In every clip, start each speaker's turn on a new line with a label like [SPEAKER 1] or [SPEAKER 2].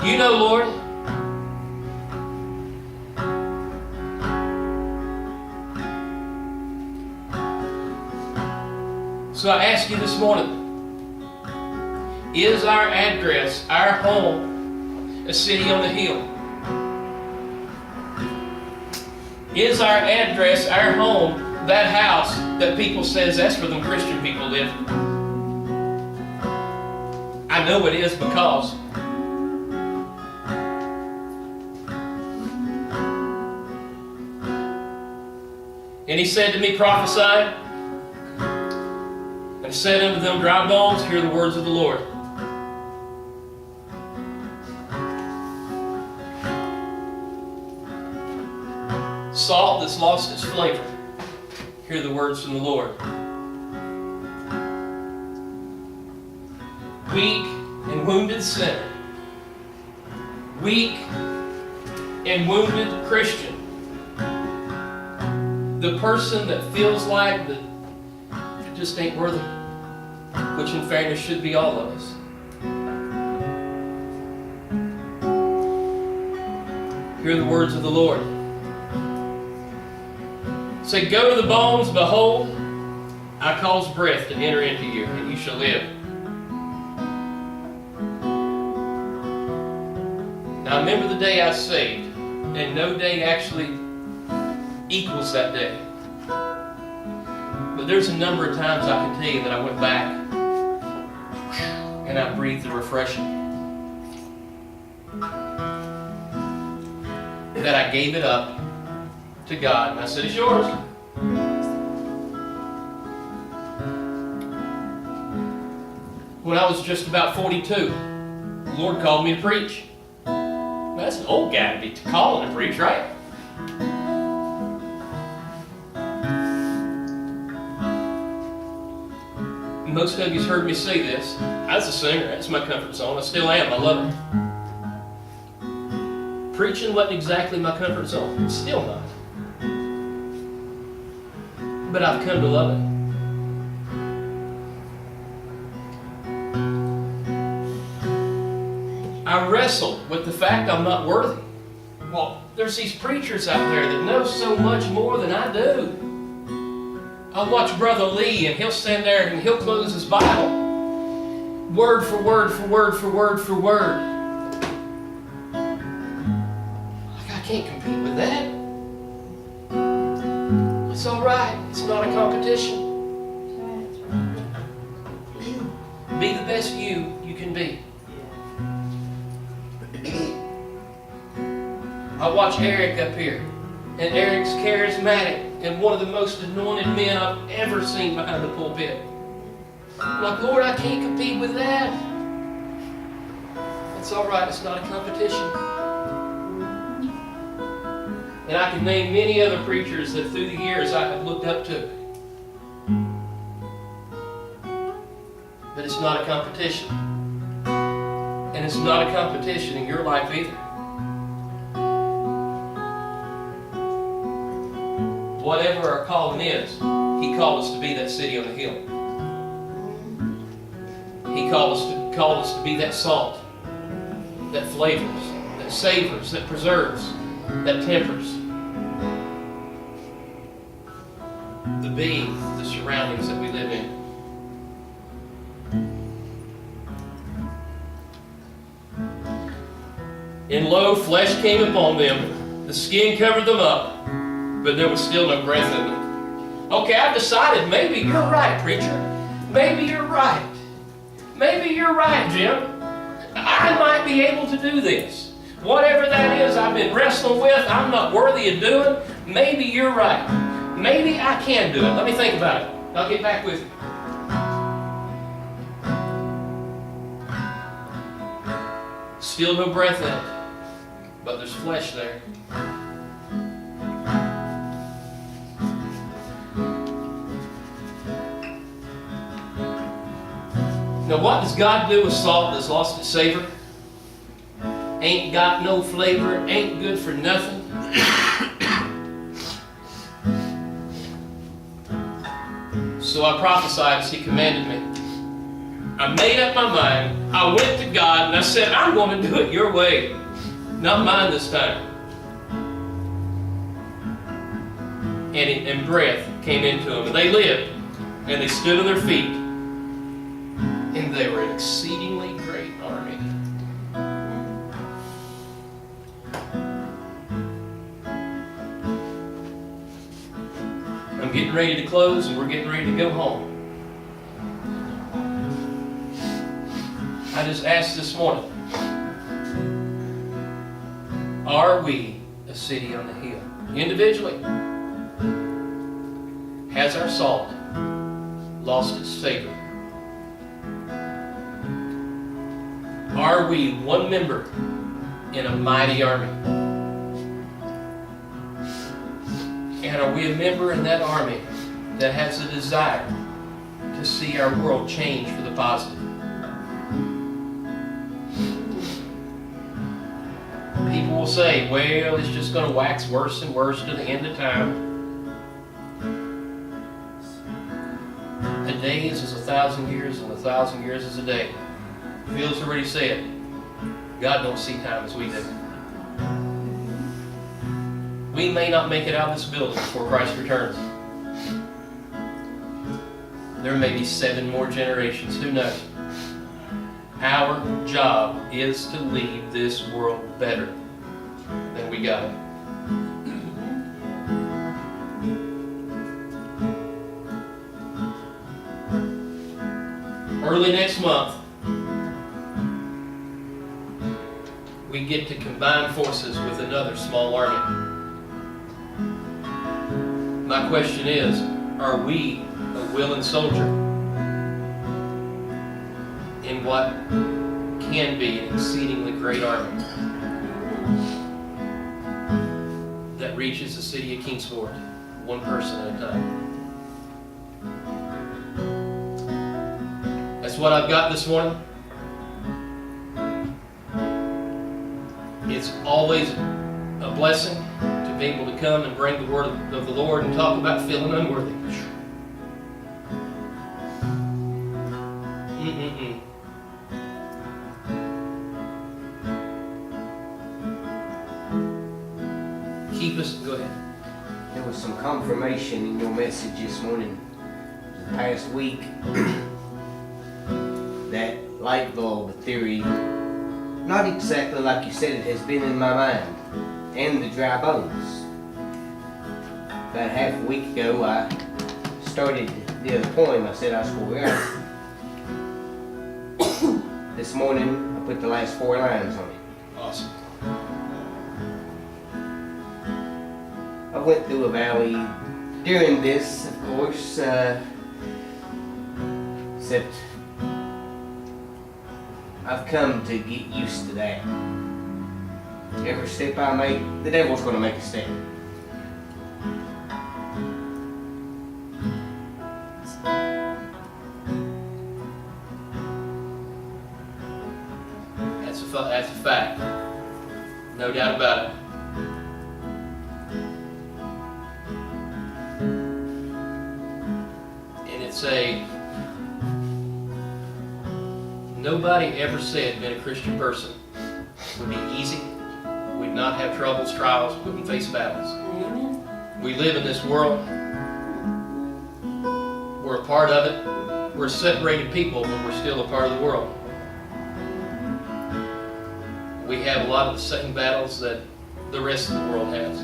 [SPEAKER 1] You know, Lord, so I ask you this morning, is our address, our home, a city on the hill? Is our address, our home, that house that people says that's where them Christian people live? I know it is because and he said to me, prophesy, and said unto them, dry bones, hear the words of the Lord. Salt that's lost its flavor, hear the words from the Lord. Weak and wounded sinner, weak and wounded Christian, the person that feels like that it just ain't worth it, which in fairness should be all of us. Hear the words of the Lord. Say, go to the bones, behold, I cause breath to enter into you, and you shall live. Now remember the day I was saved, and no day actually equals that day. But there's a number of times I can tell you that I went back and I breathed the refreshing. That I gave it up to God, and I said, it's yours. When I was just about 42, the Lord called me to preach. Well, that's an old guy to be calling to preach, right? Most of you's heard me say this. I was a singer. That's my comfort zone. I still am. I love it. Preaching wasn't exactly my comfort zone. It's still not. But I've come to love it. I wrestle with the fact I'm not worthy. Well, there's these preachers out there that know so much more than I do. I watch Brother Lee, and he'll stand there and he'll close his Bible, word for word for word for word for word. Like, I can't compete with that. It's all right. It's not a competition. Be the best you can be. I watch Eric up here, and Eric's charismatic and one of the most anointed men I've ever seen behind the pulpit. I'm like, Lord, I can't compete with that. It's all right. It's not a competition. And I can name many other preachers that through the years I have looked up to. But it's not a competition. And it's not a competition in your life either. Whatever our calling is, He called us to be that city on the hill. He called us to be that salt, that flavors, that savors, that preserves, that tempers. The being, the surroundings that we live in. And lo, flesh came upon them, the skin covered them up, but there was still no breath in them. Okay, I've decided maybe you're right, preacher. Maybe you're right. Maybe you're right, Jim. I might be able to do this. Whatever that is I've been wrestling with, I'm not worthy of doing. Maybe you're right. Maybe I can do it. Let me think about it. I'll get back with you. Still no breath in it, but there's flesh there. Now what does God do with salt that's lost its savor? Ain't got no flavor, ain't good for nothing. So I prophesied as He commanded me. I made up my mind. I went to God and I said, I'm going to do it your way, not mine this time. And breath came into them, and they lived, and they stood on their feet, and they were an exceedingly great army. I'm getting ready to close, and we're getting ready to go home. I just asked this morning, are we a city on the hill? Individually, has our salt lost its savor? Are we one member in a mighty army? And are we a member in that army that has a desire to see our world change for the positive? People will say, well, it's just going to wax worse and worse to the end of time. A day is as 1,000 years, and 1,000 years is a day. Phil's already said, God don't see time as we do. We may not make it out of this building before Christ returns. There may be 7 more generations, who knows? Our job is to leave this world better than we got it. Early next month, we get to combine forces with another small army. My question is, are we a willing soldier in what can be an exceedingly great army that reaches the city of Kingsport, one person at a time? That's what I've got this morning. It's always a blessing to be able to come and bring the word of the Lord and talk about feeling unworthy. Keep us, go ahead.
[SPEAKER 2] There was some confirmation in your message this morning, the past week, that light bulb theory, not exactly like you said it, has been in my mind, and the dry bones. About half a week ago, I started the other poem I said I was going to write. This morning, I put the last 4 lines on it.
[SPEAKER 1] Awesome.
[SPEAKER 2] I went through a valley during this, of course, except I've come to get used to that. Every step I make, the devil's going to make a step.
[SPEAKER 1] That's a fact. No doubt about it. And it's nobody ever said being a Christian person would be easy. We'd not have troubles, trials, wouldn't face battles. Amen. We live in this world. We're a part of it. We're separated people, but we're still a part of the world. We have a lot of the same battles that the rest of the world has.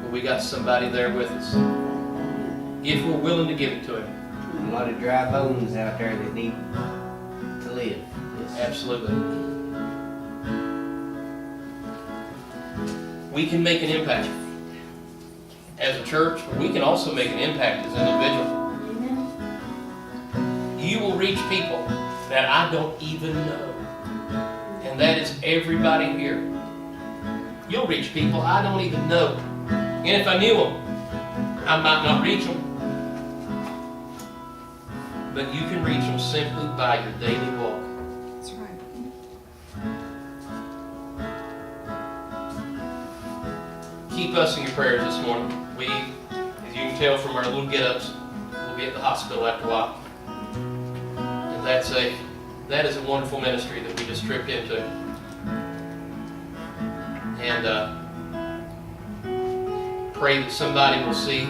[SPEAKER 1] But we got somebody there with us. If we're willing to give it to Him.
[SPEAKER 2] A lot of dry bones out there that need to live. Yes.
[SPEAKER 1] Absolutely. We can make an impact as a church, but we can also make an impact as individuals. You will reach people that I don't even know. And that is everybody here. You'll reach people I don't even know. And if I knew them, I might not reach them. But you can reach them simply by your daily walk.
[SPEAKER 3] That's right.
[SPEAKER 1] Keep us in your prayers this morning. We, as you can tell from our little get-ups, we'll be at the hospital after a while. And that is a wonderful ministry that we just tripped into. And pray that somebody will see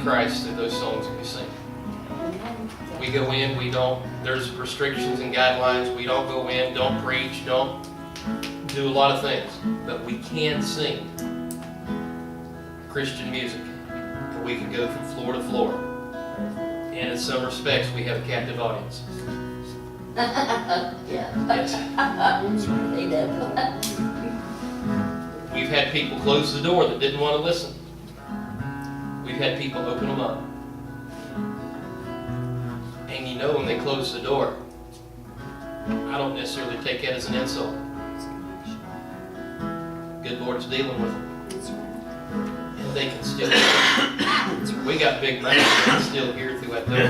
[SPEAKER 1] Christ through those songs that we sing. We go in, there's restrictions and guidelines. We don't go in, don't preach, don't do a lot of things. But we can sing Christian music. And we can go from floor to floor. And in some respects, we have a captive audience.
[SPEAKER 3] Yeah.
[SPEAKER 1] Yes.
[SPEAKER 3] They do.
[SPEAKER 1] We've had people close the door that didn't want to listen. We've had people open them up. And you know when they close the door, I don't necessarily take that as an insult. Good Lord's dealing with them. And they can still hear. We got big mouths that can still hear through that door.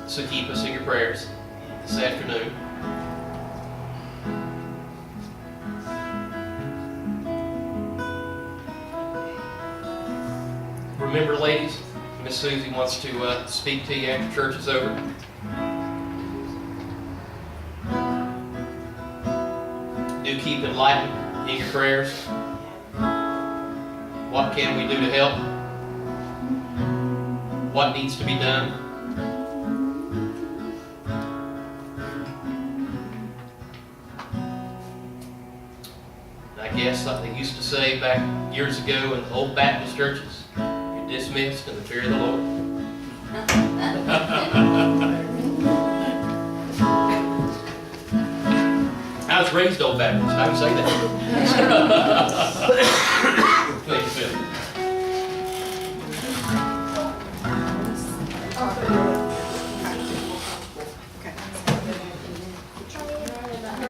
[SPEAKER 1] So keep us in your prayers this afternoon. Remember, ladies, Miss Susie wants to speak to you after church is over. Do keep enlightened in your prayers. What can we do to help? What needs to be done? I guess like they used to say back years ago in the old Baptist churches, you're dismissed in the fear of the Lord. I was raised old Baptist. I would say that.